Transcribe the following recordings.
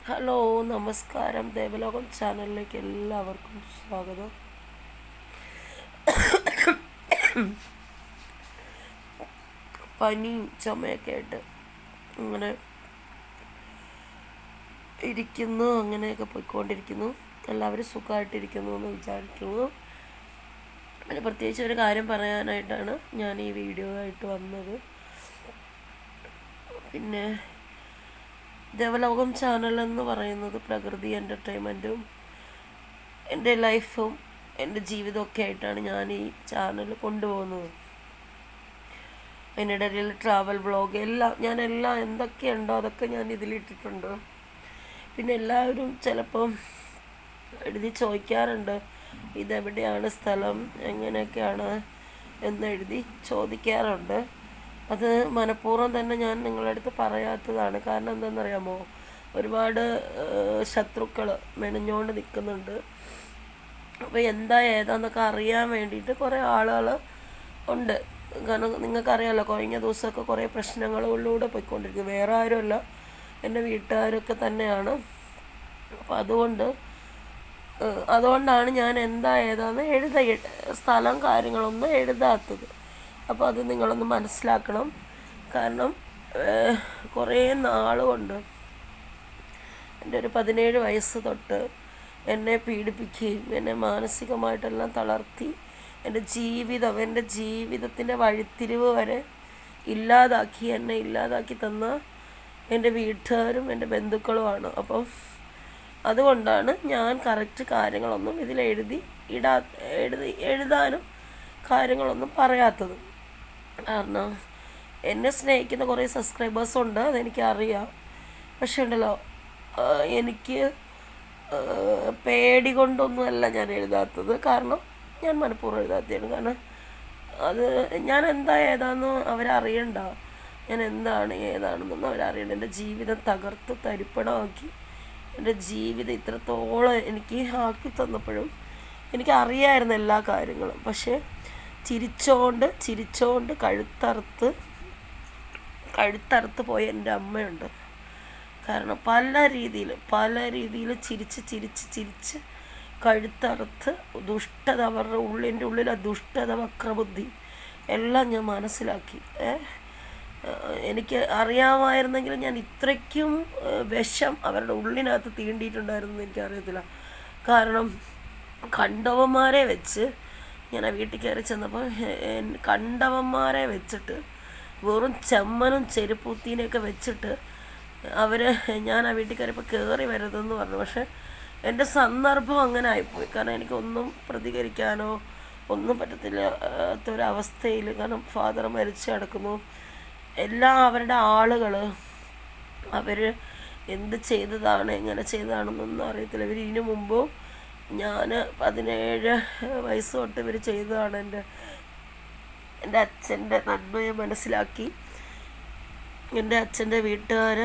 Hello, നമസ്കാരം. ദേവലോകം ചാനലിലേക്ക് എല്ലാവർക്കും സ്വാഗതം. പനി ചുമയൊക്കെ ആയിട്ട് അങ്ങനെ ഇരിക്കുന്നു, അങ്ങനെയൊക്കെ പോയിക്കൊണ്ടിരിക്കുന്നു. എല്ലാവരും സുഖമായിട്ടിരിക്കുന്നു എന്ന് വിചാരിക്കുന്നു. അതിന് പ്രത്യേകിച്ച് ഒരു കാര്യം പറയാനായിട്ടാണ് ഞാൻ ഈ വീഡിയോ ആയിട്ട് വന്നത്. പിന്നെ ദേവലോകം ചാനൽ എന്ന് പറയുന്നത് പ്രകൃതി എൻ്റർടൈൻമെൻറ്റും എൻ്റെ ലൈഫും എൻ്റെ ജീവിതമൊക്കെ ആയിട്ടാണ് ഞാൻ ഈ ചാനൽ കൊണ്ടുപോകുന്നത്. അതിനിടയിൽ ട്രാവൽ വ്ളോഗ് എല്ലാം എന്തൊക്കെയുണ്ടോ അതൊക്കെ ഞാൻ ഇതിലിട്ടിട്ടുണ്ട്. പിന്നെ എല്ലാവരും ചിലപ്പം എഴുതി ചോദിക്കാറുണ്ട്, ഇതെവിടെയാണ് സ്ഥലം, എങ്ങനെയൊക്കെയാണ് എന്നെഴുതി ചോദിക്കാറുണ്ട്. അത് മനഃപൂർവ്വം തന്നെ ഞാൻ നിങ്ങളുടെ അടുത്ത് പറയാത്തതാണ്. കാരണം എന്താണെന്നറിയാമോ, ഒരുപാട് ശത്രുക്കൾ മെനഞ്ഞുകൊണ്ട് നിൽക്കുന്നുണ്ട്. അപ്പോൾ എന്താ ഏതാന്നൊക്കെ അറിയാൻ വേണ്ടിയിട്ട് കുറേ ആളുകൾ ഉണ്ട്. കാരണം നിങ്ങൾക്കറിയാമല്ലോ, കഴിഞ്ഞ ദിവസമൊക്കെ കുറേ പ്രശ്നങ്ങളിലൂടെ പോയിക്കൊണ്ടിരിക്കും. വേറെ ആരുമല്ല, എൻ്റെ വീട്ടുകാരൊക്കെ തന്നെയാണ്. അപ്പോൾ അതുകൊണ്ടാണ് ഞാൻ എന്താ ഏതാന്ന് സ്ഥലം കാര്യങ്ങളൊന്നും എഴുതാത്തത്. അപ്പോൾ അത് നിങ്ങളൊന്ന് മനസ്സിലാക്കണം. കാരണം കുറേ നാളുകൊണ്ട് എൻ്റെ ഒരു 17 വയസ്സ് തൊട്ട് എന്നെ പീഡിപ്പിക്കുകയും എന്നെ മാനസികമായിട്ടെല്ലാം തളർത്തി എൻ്റെ ജീവിതത്തിൻ്റെ വഴിത്തിരിവ് വരെ എന്നെ ഇല്ലാതാക്കി തന്ന എൻ്റെ വീട്ടുകാരും എൻ്റെ ബന്ധുക്കളുമാണ്. അപ്പം അതുകൊണ്ടാണ് ഞാൻ കറക്റ്റ് കാര്യങ്ങളൊന്നും എഴുതാനും കാര്യങ്ങളൊന്നും പറയാത്തത്. കാരണം എന്നെ സ്നേഹിക്കുന്ന കുറേ സബ്സ്ക്രൈബേഴ്സുണ്ട്, അതെനിക്കറിയാം. പക്ഷേ ഉണ്ടല്ലോ, എനിക്ക് പേടി കൊണ്ടൊന്നുമല്ല ഞാൻ എഴുതാത്തത്. കാരണം ഞാൻ മനഃപൂർവ്വം എഴുതാത്തതാണ്. കാരണം അത് ഞാൻ എന്താ ഏതാണെന്ന് അവരറിയണ്ട, ഞാൻ എന്താണ് ഏതാണെന്നൊന്നും അവരറിയണ്ട. എൻ്റെ ജീവിതം തകർത്ത് തരിപ്പണമാക്കി എൻ്റെ ജീവിതം ഇത്രത്തോളം എനിക്ക് ആക്കി തന്നപ്പോഴും എനിക്കറിയായിരുന്നു എല്ലാ കാര്യങ്ങളും. പക്ഷേ ചിരിച്ചോണ്ട് കഴുത്തറുത്ത് പോയ എൻ്റെ അമ്മയുണ്ട്. കാരണം പല രീതിയിൽ ചിരിച്ച് കഴുത്തറുത്ത് അവരുടെ ഉള്ളിൽ ആ ദുഷ്ടത, വക്രബുദ്ധി എല്ലാം ഞാൻ മനസ്സിലാക്കി. എനിക്ക് അറിയാമായിരുന്നെങ്കിലും ഞാൻ ഇത്രയ്ക്കും വിഷം അവരുടെ ഉള്ളിനകത്ത് തീണ്ടിയിട്ടുണ്ടായിരുന്നു എനിക്കറിയത്തില്ല. കാരണം കണ്ടവന്മാരെ വെച്ച് ഞാൻ ആ വീട്ടിൽ കയറി ചെന്നപ്പോൾ കണ്ടവന്മാരെ വെച്ചിട്ട് വെറും ചെമ്മനും ചെരുപ്പൂത്തീനെയൊക്കെ വെച്ചിട്ട് ഞാൻ ആ വീട്ടിൽ കയറിയപ്പോൾ കയറി വരരുതെന്ന് പറഞ്ഞു. പക്ഷേ എൻ്റെ സന്ദർഭം അങ്ങനെ ആയിപ്പോയി. കാരണം എനിക്കൊന്നും പ്രതികരിക്കാനോ ഒന്നും പറ്റത്തില്ലാത്തൊരവസ്ഥയിൽ. കാരണം ഫാദർ മരിച്ചു കിടക്കുന്നു. അവരുടെ ആളുകൾ അവർ എന്ത് ചെയ്തതാണ്, എങ്ങനെ ചെയ്തതാണെന്നൊന്നും അറിയത്തില്ല. ഇതിനു മുമ്പും ഞാൻ 17 വയസ്സ് തൊട്ട് ഇവർ ചെയ്തതാണ്. എൻ്റെ അച്ഛൻ്റെ നന്മയെ മനസ്സിലാക്കി എൻ്റെ അച്ഛൻ്റെ വീട്ടുകാർ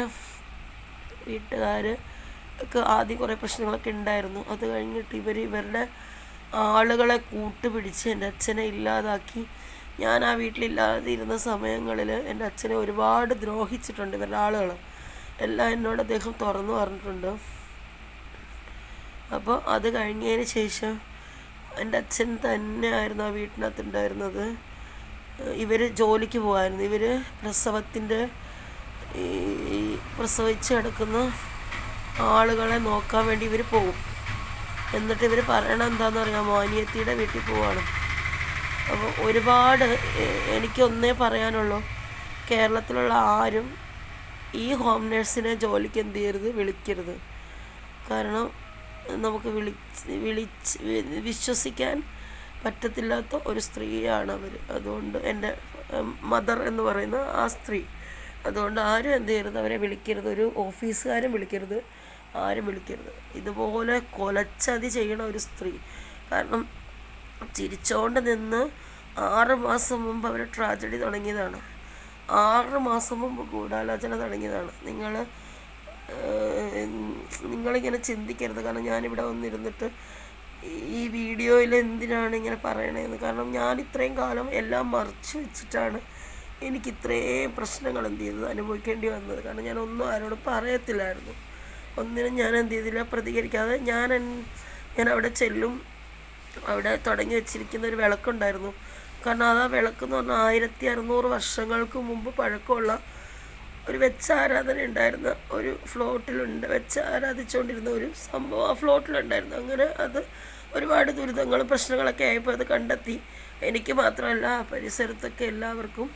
ഒക്കെ ആദ്യം കുറേ പ്രശ്നങ്ങളൊക്കെ ഉണ്ടായിരുന്നു. അത് കഴിഞ്ഞിട്ട് ഇവരുടെ ആളുകളെ കൂട്ടുപിടിച്ച് എൻ്റെ അച്ഛനെ ഇല്ലാതാക്കി. ഞാൻ ആ വീട്ടിലില്ലാതെ ഇരുന്ന സമയങ്ങളിൽ എൻ്റെ അച്ഛനെ ഒരുപാട് ദ്രോഹിച്ചിട്ടുണ്ട് ഇവരുടെ ആളുകൾ. എല്ലാം എന്നോട് അദ്ദേഹം തുറന്നു പറഞ്ഞിട്ടുണ്ട്. അപ്പോൾ അത് കഴിഞ്ഞതിന് ശേഷം എൻ്റെ അച്ഛൻ തന്നെയായിരുന്നു ആ വീട്ടിനകത്ത് ഉണ്ടായിരുന്നത്. ഇവർ ജോലിക്ക് പോകുമായിരുന്നു. ഇവർ പ്രസവിച്ച് കിടക്കുന്ന ആളുകളെ നോക്കാൻ വേണ്ടി ഇവർ പോകും. എന്നിട്ട് ഇവർ പറയണത് എന്താണെന്നറിയാമോ, അനിയത്തിയുടെ വീട്ടിൽ പോവാണ്. അപ്പോൾ എനിക്കൊന്നേ പറയാനുള്ളൂ, കേരളത്തിലുള്ള ആരും ഈ ഹോം നേഴ്സിനെ ജോലിക്ക് എന്ത് ചെയ്യരുത്, വിളിക്കരുത്. കാരണം നമുക്ക് വിശ്വസിക്കാൻ പറ്റത്തില്ലാത്ത ഒരു സ്ത്രീയാണ് അവർ. അതുകൊണ്ട് എൻ്റെ മദർ എന്ന് പറയുന്ന ആ സ്ത്രീ, അതുകൊണ്ട് ആരും എന്ത് ചെയ്യരുത്, അവരെ വിളിക്കരുത്. ഒരു ഓഫീസുകാരും വിളിക്കരുത്, ആരും വിളിക്കരുത്. ഇതുപോലെ കൊലച്ചതി ചെയ്യണ ഒരു സ്ത്രീ. കാരണം ചിരിച്ചോണ്ട് നിന്ന് 6 മാസം മുമ്പ് അവർ ട്രാജഡി തുടങ്ങിയതാണ്. 6 മാസം മുമ്പ് ഗൂഢാലോചന തുടങ്ങിയതാണ്. നിങ്ങളിങ്ങനെ ചിന്തിക്കരുത്. കാരണം ഞാനിവിടെ വന്നിരുന്നിട്ട് ഈ വീഡിയോയിൽ എന്തിനാണ് ഇങ്ങനെ പറയണതെന്ന്. കാരണം ഞാൻ ഇത്രയും കാലം എല്ലാം മറച്ചു വെച്ചിട്ടാണ് എനിക്ക് ഇത്രയും പ്രശ്നങ്ങൾ എന്ത് ചെയ്തത് അനുഭവിക്കേണ്ടി വന്നത്. കാരണം ഞാനൊന്നും ആരോടും പറയത്തില്ലായിരുന്നു. ഒന്നിനും ഞാൻ എന്ത് ചെയ്തില്ല, പ്രതികരിക്കാതെ ഞാൻ അവിടെ ചെല്ലും. അവിടെ തുടങ്ങി വെച്ചിരിക്കുന്ന ഒരു വിളക്കുണ്ടായിരുന്നു. കാരണം അത് ആ വിളക്കെന്ന് പറഞ്ഞാൽ 1600 വർഷങ്ങൾക്ക് മുമ്പ് പഴക്കമുള്ള ഒരു വെച്ച് ആരാധന ഉണ്ടായിരുന്ന ഒരു വെച്ച് ആരാധിച്ചുകൊണ്ടിരുന്ന ഒരു സംഭവം ആ ഫ്ലോട്ടിലുണ്ടായിരുന്നു. അങ്ങനെ അത് ഒരുപാട് ദുരിതങ്ങളും പ്രശ്നങ്ങളൊക്കെ ആയപ്പോൾ അത് കണ്ടെത്തി. എനിക്ക് മാത്രമല്ല, പരിസരത്തൊക്കെ എല്ലാവർക്കും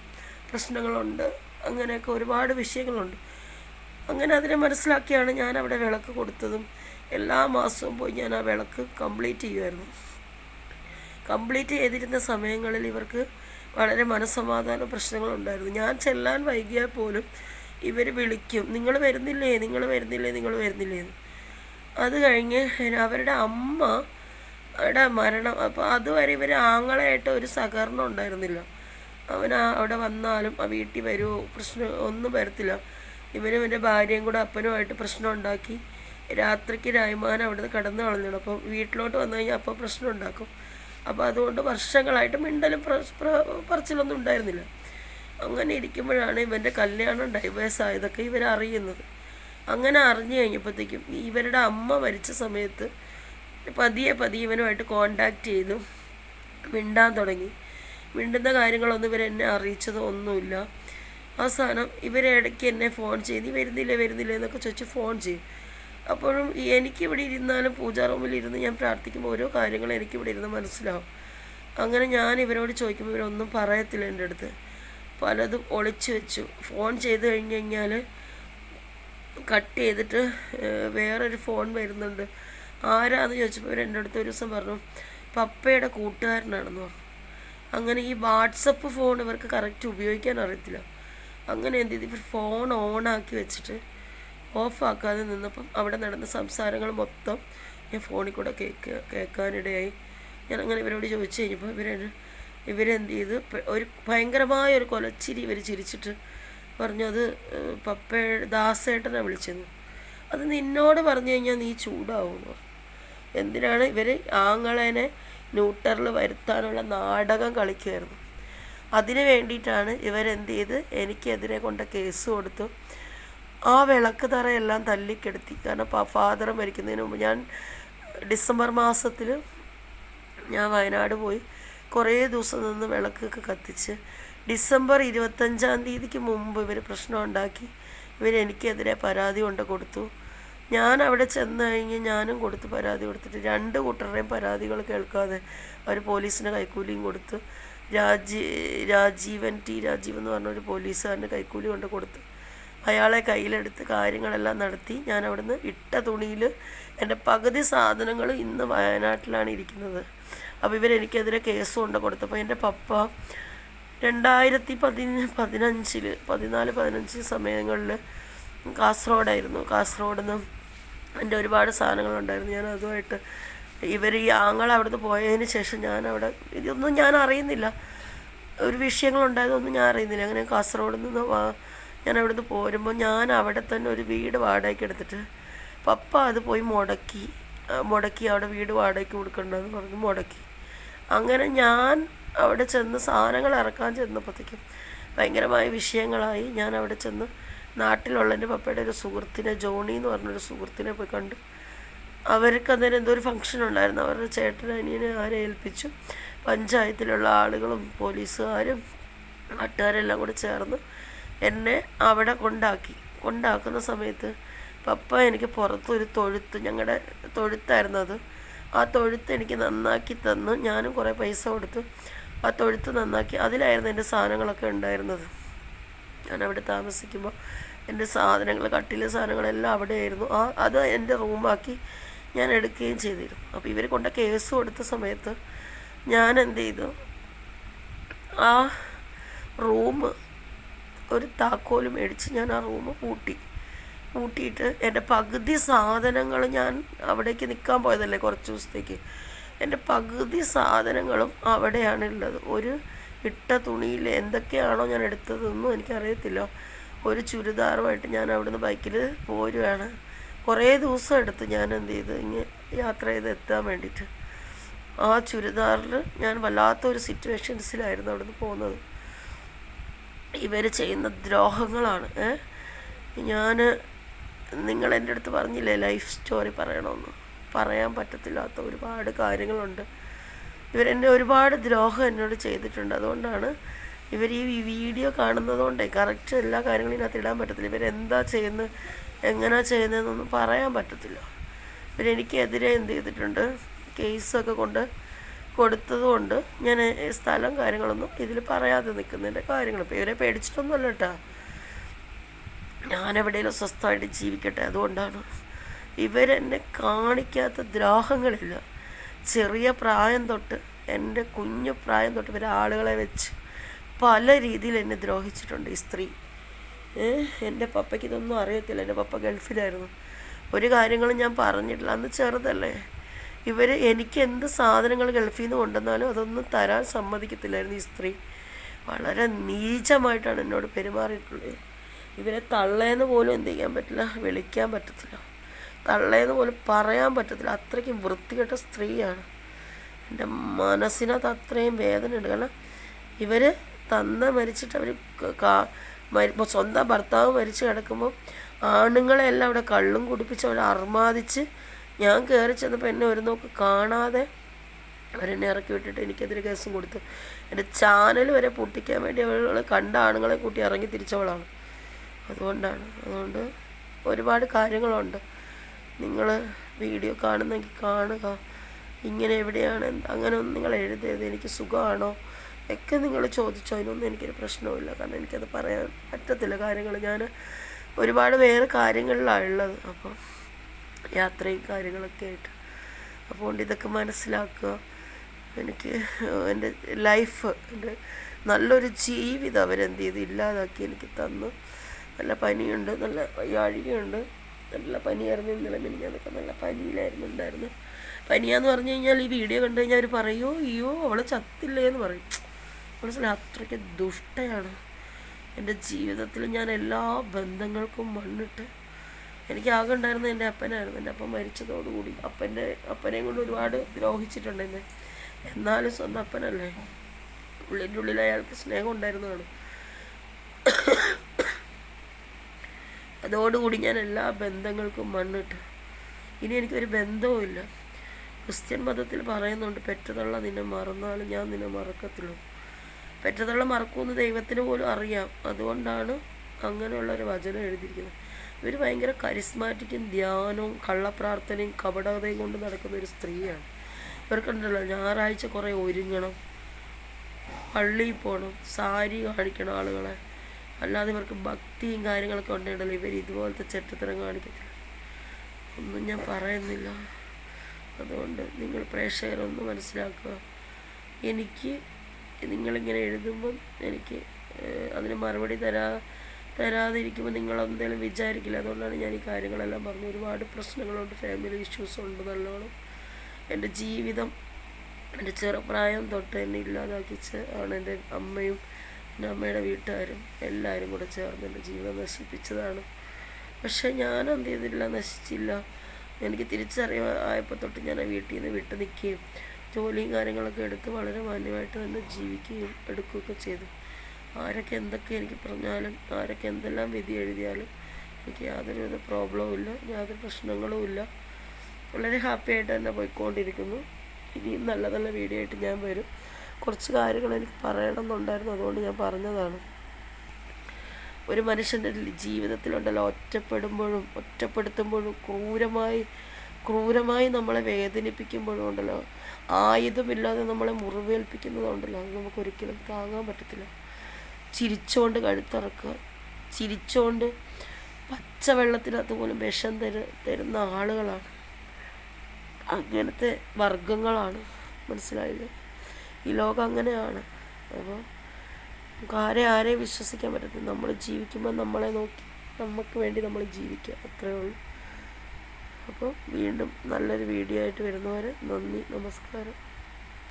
പ്രശ്നങ്ങളുണ്ട്. അങ്ങനെയൊക്കെ ഒരുപാട് വിഷയങ്ങളുണ്ട്. അങ്ങനെ അതിനെ മനസ്സിലാക്കിയാണ് ഞാൻ അവിടെ വിളക്ക് കൊടുത്തതും. എല്ലാ മാസവും പോയി ഞാൻ ആ വിളക്ക് കംപ്ലീറ്റ് ചെയ്യുമായിരുന്നു. കംപ്ലീറ്റ് ചെയ്തിരുന്ന സമയങ്ങളിൽ ഇവർക്ക് വളരെ മനസ്സമാധാന പ്രശ്നങ്ങളുണ്ടായിരുന്നു. ഞാൻ ചെല്ലാൻ വൈകിയാൽ പോലും ഇവർ വിളിക്കും, നിങ്ങൾ വരുന്നില്ലേ, നിങ്ങൾ വരുന്നില്ലേ, നിങ്ങൾ വരുന്നില്ലേ എന്ന്. അത് കഴിഞ്ഞ് അവരുടെ അമ്മയുടെ മരണം. അപ്പോൾ അതുവരെ ഇവർ ആങ്ങളായിട്ട് ഒരു സഹകരണം ഉണ്ടായിരുന്നില്ല. അവൻ അവിടെ വന്നാലും ആ വീട്ടിൽ വരുമോ, പ്രശ്നം ഒന്നും വരത്തില്ല. ഇവനും എൻ്റെ ഭാര്യയും കൂടെ അപ്പനുമായിട്ട് പ്രശ്നം ഉണ്ടാക്കി. രാത്രിക്ക് രായ്മാൻ അവിടെ നിന്ന് കടന്നു കളഞ്ഞണം. അപ്പോൾ വീട്ടിലോട്ട് വന്നു കഴിഞ്ഞാൽ അപ്പോൾ പ്രശ്നം ഉണ്ടാക്കും. അപ്പോൾ അതുകൊണ്ട് വർഷങ്ങളായിട്ട് മിണ്ടലും പറച്ചിലൊന്നും ഉണ്ടായിരുന്നില്ല. അങ്ങനെ ഇരിക്കുമ്പോഴാണ് ഇവൻ്റെ കല്യാണം ഡൈവേഴ്സായതൊക്കെ ഇവരറിയുന്നത്. അങ്ങനെ അറിഞ്ഞു കഴിഞ്ഞപ്പോഴത്തേക്കും ഇവരുടെ അമ്മ മരിച്ച സമയത്ത് പതിയെ ഇവനുമായിട്ട് കോണ്ടാക്റ്റ് ചെയ്തു മിണ്ടാൻ തുടങ്ങി. മിണ്ടുന്ന കാര്യങ്ങളൊന്നും ഇവരെന്നെ അറിയിച്ചതോ ഒന്നുമില്ല. അവസാനം ഇവരിടയ്ക്ക് എന്നെ ഫോൺ ചെയ്ത് നീ വരുന്നില്ലേ എന്നൊക്കെ ചോദിച്ച് ഫോൺ ചെയ്യും. അപ്പോഴും എനിക്കിവിടെ ഇരുന്നാലും പൂജാ റൂമിലിരുന്ന് ഞാൻ പ്രാർത്ഥിക്കുമ്പോൾ ഓരോ കാര്യങ്ങളും എനിക്കിവിടെ ഇരുന്ന് മനസ്സിലാവും. അങ്ങനെ ഞാൻ ഇവരോട് ചോദിക്കുമ്പോൾ ഇവരൊന്നും പറയത്തില്ല. എൻ്റെ അടുത്ത് പലതും ഒളിച്ചു വെച്ചു. ഫോൺ ചെയ്ത് കഴിഞ്ഞ് കഴിഞ്ഞാൽ കട്ട് ചെയ്തിട്ട് വേറൊരു ഫോൺ വരുന്നുണ്ട്. ആരാന്ന് ചോദിച്ചപ്പോൾ ഇവർ എൻ്റെ അടുത്ത് ഒരു ദിവസം പറഞ്ഞു പപ്പയുടെ കൂട്ടുകാരനാണെന്ന് പറഞ്ഞു. അങ്ങനെ ഈ വാട്സപ്പ് ഫോൺ ഇവർക്ക് കറക്റ്റ് ഉപയോഗിക്കാൻ അറിയത്തില്ല. അങ്ങനെ എന്ത് ചെയ്തു, ഇവർ ഫോൺ ഓണാക്കി വെച്ചിട്ട് ഓഫാക്കാതെ നിന്നപ്പം അവിടെ നടന്ന സംസാരങ്ങൾ മൊത്തം ഞാൻ ഫോണിൽ കൂടെ കേൾക്കാനിടയായി. ഞാൻ അങ്ങനെ ഇവരോട് ചോദിച്ചു കഴിഞ്ഞപ്പോൾ ഇവരെന്ത് ചെയ്ത് ഒരു ഭയങ്കരമായ ഒരു കൊലച്ചിരി ഇവർ ചിരിച്ചിട്ട് പറഞ്ഞു അത് ദാസേട്ടനെ വിളിച്ചെന്ന്. അത് നിന്നോട് പറഞ്ഞു കഴിഞ്ഞാൽ നീ ചൂടാവുമെന്ന് പറഞ്ഞു. എന്തിനാണ് ഇവർ ആങ്ങളേനെ ന്യൂട്ടറിൽ വരുത്താനുള്ള നാടകം കളിക്കുമായിരുന്നു. അതിന് വേണ്ടിയിട്ടാണ് ഇവരെന്ത് ചെയ്ത് എനിക്കെതിരെ കൊണ്ട് കേസ് കൊടുത്തു. ആ വിളക്ക് തറയെല്ലാം തല്ലിക്കെടുത്തി. കാരണം ഫാദർ മരിക്കുന്നതിന് മുമ്പ് ഞാൻ ഡിസംബർ മാസത്തിൽ ഞാൻ വയനാട് പോയി കുറേ ദിവസം നിന്ന് വിളക്കൊക്കെ കത്തിച്ച് ഡിസംബർ 25-ാം തീയതിക്ക് മുമ്പ് ഇവർ പ്രശ്നം ഉണ്ടാക്കി. ഇവരെനിക്കെതിരെ പരാതി കൊണ്ട് കൊടുത്തു. ഞാൻ അവിടെ ചെന്ന് കഴിഞ്ഞ് ഞാനും കൊടുത്ത് പരാതി കൊടുത്തിട്ട് 2 കൂട്ടരുടെയും പരാതികൾ കേൾക്കാതെ അവർ പോലീസിന് കൈക്കൂലിയും കൊടുത്ത്. രാജീവ് എന്ന് പറഞ്ഞൊരു പോലീസുകാരന് കൈക്കൂലി കൊണ്ട് കൊടുത്ത് അയാളെ കയ്യിലെടുത്ത് കാര്യങ്ങളെല്ലാം നടത്തി. ഞാൻ അവിടുന്ന് ഇട്ട തുണിയിൽ എൻ്റെ പകുതി സാധനങ്ങൾ ഇന്ന് വയനാട്ടിലാണ് ഇരിക്കുന്നത്. അപ്പോൾ ഇവരെനിക്കെതിരെ കേസ് കൊണ്ട് കൊടുത്തപ്പോൾ എൻ്റെ പപ്പ 2015 സമയങ്ങളിൽ കാസർഗോഡായിരുന്നു. കാസർഗോഡ് നിന്ന് എൻ്റെ ഒരുപാട് സാധനങ്ങളുണ്ടായിരുന്നു. ഞാൻ അതുമായിട്ട് ഇവർ ഈ ആങ്ങൾ അവിടുന്ന് പോയതിന് ശേഷം ഇതൊന്നും ഞാൻ അറിയുന്നില്ല. ഒരു വിഷയങ്ങളുണ്ടായതൊന്നും ഞാൻ അറിയുന്നില്ല. അങ്ങനെ കാസർഗോഡ് നിന്ന് ഞാൻ അവിടുന്ന് പോരുമ്പോൾ ഞാൻ അവിടെ തന്നെ ഒരു വീട് വാടകയ്ക്ക് എടുത്തിട്ട് പപ്പ അത് പോയി മുടക്കി അവിടെ വീട് വാടകയ്ക്ക് കൊടുക്കണ്ടെന്ന് പറഞ്ഞ് മുടക്കി. അങ്ങനെ ഞാൻ അവിടെ ചെന്ന് സാധനങ്ങൾ ഇറക്കാൻ ചെന്നപ്പോഴത്തേക്കും ഭയങ്കരമായ വിഷയങ്ങളായി. ഞാൻ അവിടെ ചെന്ന് നാട്ടിലുള്ള എൻ്റെ പപ്പയുടെ ഒരു സുഹൃത്തിനെ, ജോണി എന്ന് പറഞ്ഞൊരു സുഹൃത്തിനെ പോയി കണ്ടു. അവർക്ക് അന്നേരം എന്തോ ഒരു ഫംഗ്ഷൻ ഉണ്ടായിരുന്നു. അവരുടെ ചേട്ടൻ അനിയനെ ആരെ ഏൽപ്പിച്ചു. പഞ്ചായത്തിലുള്ള ആളുകളും പോലീസുകാരും നാട്ടുകാരെല്ലാം കൂടെ ചേർന്ന് എന്നെ അവിടെ കൊണ്ടാക്കുന്ന സമയത്ത് പപ്പ എനിക്ക് പുറത്തൊരു തൊഴുത്ത്, ഞങ്ങളുടെ തൊഴുത്തായിരുന്നു അത്, ആ തൊഴുത്ത് എനിക്ക് നന്നാക്കി തന്നു. ഞാനും കുറേ പൈസ കൊടുത്തു ആ തൊഴുത്ത് നന്നാക്കി. അതിലായിരുന്നു എൻ്റെ സാധനങ്ങളൊക്കെ ഉണ്ടായിരുന്നത്. ഞാനവിടെ താമസിക്കുമ്പോൾ എൻ്റെ സാധനങ്ങൾ, കട്ടിലെ സാധനങ്ങളെല്ലാം അവിടെയായിരുന്നു. അത് എൻ്റെ റൂമാക്കി ഞാൻ എടുക്കുകയും ചെയ്തിരുന്നു. അപ്പോൾ ഇവർ കൊണ്ട് കേസ് കൊടുത്ത സമയത്ത് ഞാൻ എന്ത് ചെയ്തു, ആ റൂം ഒരു താക്കോല് മേടിച്ച് ഞാൻ ആ റൂം പൂട്ടിയിട്ട് എൻ്റെ പകുതി സാധനങ്ങൾ, ഞാൻ അവിടേക്ക് നിൽക്കാൻ പോയതല്ലേ കുറച്ച് ദിവസത്തേക്ക്, എൻ്റെ പകുതി സാധനങ്ങളും അവിടെയാണ് ഉള്ളത്. ഒരു ഇട്ട തുണിയിൽ എന്തൊക്കെയാണോ ഞാൻ എടുത്തതൊന്നും എനിക്കറിയത്തില്ല. ഒരു ചുരിദാറുമായിട്ട് ഞാൻ അവിടുന്ന് ബൈക്കിൽ പോരുകയാണ്. കുറേ ദിവസം എടുത്ത് ഞാൻ എന്ത് ചെയ്ത് ഇങ്ങനെ യാത്ര ചെയ്ത് എത്താൻ വേണ്ടിയിട്ട്. ആ ചുരിദാറിൽ ഞാൻ വല്ലാത്തൊരു സിറ്റുവേഷൻസിലായിരുന്നു അവിടുന്ന് പോകുന്നത്. ഇവർ ചെയ്യുന്ന ദ്രോഹങ്ങളാണ്. ഞാൻ നിങ്ങൾ എൻ്റെ അടുത്ത് പറഞ്ഞില്ലേ ലൈഫ് സ്റ്റോറി പറയണമെന്ന്, പറയാൻ പറ്റത്തില്ലാത്ത ഒരുപാട് കാര്യങ്ങളുണ്ട്. ഇവരെന്നെ ഒരുപാട് ദ്രോഹം എന്നോട് ചെയ്തിട്ടുണ്ട്. അതുകൊണ്ടാണ് ഇവർ ഈ വീഡിയോ കാണുന്നതുകൊണ്ടേ കറക്റ്റ് എല്ലാ കാര്യങ്ങളും ഇതിനകത്ത് ഇടാൻ പറ്റത്തില്ല. ഇവരെന്താ ചെയ്യുന്നത്, എങ്ങനെയാണ് ചെയ്യുന്നതെന്നൊന്നും പറയാൻ പറ്റത്തില്ല. ഇവരെനിക്കെതിരെ എന്ത് ചെയ്തിട്ടുണ്ട്, കേസൊക്കെ കൊടുത്തതുകൊണ്ട് ഞാൻ സ്ഥലം കാര്യങ്ങളൊന്നും ഇതിൽ പറയാതെ നിൽക്കുന്നതിൻ്റെ കാര്യങ്ങൾ. ഇപ്പോൾ ഇവരെ പേടിച്ചിട്ടൊന്നുമല്ല കേട്ടോ, ഞാനെവിടെയെങ്കിലും സ്വസ്ഥമായിട്ട് ജീവിക്കട്ടെ. അതുകൊണ്ടാണ് ഇവരെന്നെ കാണിക്കാത്ത ദ്രോഹങ്ങളില്ല. ചെറിയ പ്രായം തൊട്ട്, എൻ്റെ കുഞ്ഞു പ്രായം തൊട്ട് ഇവരെ ആളുകളെ വെച്ച് പല രീതിയിൽ എന്നെ ദ്രോഹിച്ചിട്ടുണ്ട് ഈ സ്ത്രീ. എൻ്റെ പപ്പയ്ക്ക് ഇതൊന്നും അറിയത്തില്ല. എൻ്റെ പപ്പ ഗൾഫിലായിരുന്നു. ഒരു കാര്യങ്ങളും ഞാൻ പറഞ്ഞിട്ടില്ല, അന്ന് ചെറുതല്ലേ. എനിക്ക് എന്ത് സാധനങ്ങൾ ഗൾഫിൽ നിന്ന് കൊണ്ടുവന്നാലും അതൊന്നും തരാൻ സമ്മതിക്കത്തില്ലായിരുന്നു ഈ സ്ത്രീ. വളരെ നീചമായിട്ടാണ് എന്നോട് പെരുമാറിയിട്ടുള്ളത്. ഇവരെ തള്ളേന്ന് പോലും എന്ത് ചെയ്യാൻ പറ്റില്ല, വിളിക്കാൻ പറ്റത്തില്ല, തള്ളേന്ന് പോലും പറയാൻ പറ്റത്തില്ല. അത്രയ്ക്കും വൃത്തികെട്ട സ്ത്രീയാണ്. എൻ്റെ മനസ്സിനകത്ത് അത്രയും വേദനയുണ്ട്. കാരണം ഇവർ മരിച്ചിട്ട് അവർ സ്വന്തം ഭർത്താവ് മരിച്ച് കിടക്കുമ്പോൾ ആണുങ്ങളെല്ലാം അവിടെ കള്ളും കുടിപ്പിച്ച് അവിടെ അർമാദിച്ച്, ഞാൻ കയറി ചെന്നപ്പോൾ എന്നെ ഒരു നോക്ക് കാണാതെ അവരെന്നെ ഇറക്കി വിട്ടിട്ട് എനിക്കെതിരെ കേസും കൊടുത്തു. എൻ്റെ ചാനൽ വരെ പൊട്ടിക്കാൻ വേണ്ടി അവൾ കണ്ട ആണുങ്ങളെ കൂട്ടി ഇറങ്ങി തിരിച്ചവളാണ്. അതുകൊണ്ട് ഒരുപാട് കാര്യങ്ങളുണ്ട്. നിങ്ങൾ വീഡിയോ കാണുന്നെങ്കിൽ കാണുക. ഇങ്ങനെ എവിടെയാണ് അങ്ങനെ ഒന്നും നിങ്ങൾ എഴുതരുത്. എനിക്ക് സുഖമാണോ ഒക്കെ നിങ്ങൾ ചോദിച്ചോ, അതിനൊന്നും എനിക്കൊരു പ്രശ്നവുമില്ല. കാരണം എനിക്കത് പറയാൻ പറ്റത്തില്ല കാര്യങ്ങൾ. ഞാൻ ഒരുപാട് വേറെ കാര്യങ്ങളിലാണ് ഉള്ളത്. അപ്പം യാത്രയും കാര്യങ്ങളൊക്കെ ആയിട്ട്. അതുകൊണ്ട് ഇതൊക്കെ മനസ്സിലാക്കുക. എനിക്ക് എൻ്റെ ലൈഫ്, എൻ്റെ നല്ലൊരു ജീവിതം അവരെന്ത് ചെയ്ത് ഇല്ലാതാക്കി എനിക്ക് തന്നു. നല്ല പനിയുണ്ട്, നല്ല വയ്യാഴികയുണ്ട്. നല്ല പനിയായിരുന്നു ഇന്നലെ മിനിഞ്ഞാന്നൊക്കെ, നല്ല പനിയിലായിരുന്നു ഉണ്ടായിരുന്നു. പനിയാന്ന് പറഞ്ഞു കഴിഞ്ഞാൽ ഈ വീഡിയോ കണ്ടു കഴിഞ്ഞാൽ അവർ പറയോ അയ്യോ അവൾ ചത്തില്ലേ എന്ന് പറയും. മനസ്സിലായി, അത്രയ്ക്ക് ദുഷ്ടയാണ്. എൻ്റെ ജീവിതത്തിൽ ഞാൻ എല്ലാ ബന്ധങ്ങൾക്കും മണ്ണിട്ട്. എനിക്ക് ആകെ ഉണ്ടായിരുന്നത് എൻ്റെ അപ്പനായിരുന്നു. എൻ്റെ അപ്പൻ മരിച്ചതോടുകൂടി അപ്പനെയും കൊണ്ട് ഒരുപാട് ദ്രോഹിച്ചിട്ടുണ്ട് എന്നെ. എന്നാലും സ്വന്തം അപ്പനല്ലേ, ഉള്ളിൻ്റെ ഉള്ളിൽ അയാൾക്ക് സ്നേഹം ഉണ്ടായിരുന്നതാണ്. അതോടുകൂടി ഞാൻ എല്ലാ ബന്ധങ്ങൾക്കും മണ്ണിട്ട്. ഇനി എനിക്കൊരു ബന്ധവുമില്ല. ക്രിസ്ത്യൻ മതത്തിൽ പറയുന്നുണ്ട്, പെറ്റതള്ള നിന്നെ മറന്നാലും ഞാൻ നിന്നെ മറക്കത്തുള്ളൂ. പെറ്റതള്ള മറക്കുമെന്ന് ദൈവത്തിന് പോലും അറിയാം. അതുകൊണ്ടാണ് അങ്ങനെയുള്ളൊരു വചനം എഴുതിയിരിക്കുന്നത്. ഇവർ ഭയങ്കര കരിസ്മാറ്റിക്കും ധ്യാനവും കള്ളപ്രാർത്ഥനയും കപടതയും കൊണ്ട് നടക്കുന്ന ഒരു സ്ത്രീയാണ്. ഇവർക്കുണ്ടല്ലോ ഞായറാഴ്ച കുറേ ഒരുങ്ങണം, പള്ളിയിൽ പോകണം, സാരി കാണിക്കണം ആളുകളെ. അല്ലാതെ ഇവർക്ക് ഭക്തിയും കാര്യങ്ങളൊക്കെ ഉണ്ടെങ്കിലല്ലോ ഇവർ ഇതുപോലത്തെ ചെറ്റത്തരം കാണിക്കത്തില്ല. ഒന്നും ഞാൻ പറയുന്നില്ല. അതുകൊണ്ട് നിങ്ങൾ പ്രേക്ഷകരൊന്ന് മനസ്സിലാക്കുക. എനിക്ക് നിങ്ങളിങ്ങനെ എഴുതുമ്പം എനിക്ക് അതിന് മറുപടി തരാതിരിക്കുമ്പോൾ നിങ്ങളെന്തെങ്കിലും വിചാരിക്കില്ല. അതുകൊണ്ടാണ് ഞാൻ ഈ കാര്യങ്ങളെല്ലാം പറഞ്ഞു. ഒരുപാട് പ്രശ്നങ്ങളുണ്ട്, ഫാമിലി ഇഷ്യൂസുണ്ട് നല്ലോണം. എൻ്റെ ജീവിതം, എൻ്റെ ചെറുപ്രായം തൊട്ട് എന്നെ ഇല്ലാതാക്കിച്ച് ആണ് എൻ്റെ അമ്മയും എൻ്റെ അമ്മയുടെ വീട്ടുകാരും എല്ലാവരും കൂടെ ചേർന്ന് എൻ്റെ ജീവിതം നശിപ്പിച്ചതാണ്. പക്ഷേ ഞാൻ എന്ത് ചെയ്തില്ല, നശിച്ചില്ല. എനിക്ക് തിരിച്ചറിവായപ്പോൾ തൊട്ട് ഞാൻ വീട്ടിൽ നിന്ന് വിട്ട് നിൽക്കുകയും ജോലിയും കാര്യങ്ങളൊക്കെ എടുത്ത് വളരെ മാന്യമായിട്ട് തന്നെ ജീവിക്കുകയും എടുക്കുകയൊക്കെ ചെയ്തു. ആരൊക്കെ എന്തൊക്കെ എനിക്ക് പറഞ്ഞാലും, ആരൊക്കെ എന്തെല്ലാം വിധി എഴുതിയാലും എനിക്ക് യാതൊരുവിധ പ്രോബ്ലവും ഇല്ല, യാതൊരു പ്രശ്നങ്ങളും ഇല്ല. വളരെ ഹാപ്പി ആയിട്ട് തന്നെ പോയിക്കൊണ്ടിരിക്കുന്നു. ഇനിയും നല്ല നല്ല വീഡിയോ ആയിട്ട് ഞാൻ വരും. കുറച്ച് കാര്യങ്ങൾ എനിക്ക് പറയണമെന്നുണ്ടായിരുന്നു, അതുകൊണ്ട് ഞാൻ പറഞ്ഞതാണ്. ഒരു മനുഷ്യൻ്റെ ജീവിതത്തിലുണ്ടല്ലോ ഒറ്റപ്പെടുത്തുമ്പോഴും ക്രൂരമായി നമ്മളെ വേദനിപ്പിക്കുമ്പോഴും ഉണ്ടല്ലോ, ആയുധമില്ലാതെ നമ്മളെ മുറിവേൽപ്പിക്കുന്നതുണ്ടല്ലോ, അത് നമുക്കൊരിക്കലും താങ്ങാൻ പറ്റത്തില്ല. ചിരിച്ചുകൊണ്ട് കഴുത്തിറക്കുക, ചിരിച്ചുകൊണ്ട് പച്ചവെള്ളത്തിനകത്ത് പോലും വിഷം തരുന്ന ആളുകളാണ്. അങ്ങനത്തെ വർഗങ്ങളാണ്. മനസ്സിലായില്ലേ? ഈ ലോകം അങ്ങനെയാണ്. അപ്പോൾ ആരെയും വിശ്വസിക്കാൻ പറ്റത്തില്ല. നമ്മൾ ജീവിക്കുമ്പോൾ നമ്മളെ നോക്കി നമുക്ക് വേണ്ടി നമ്മൾ ജീവിക്കുക, അത്രയേ ഉള്ളൂ. അപ്പോൾ വീണ്ടും നല്ലൊരു വീഡിയോ ആയിട്ട് വരുന്നവരെ നന്ദി, നമസ്കാരം.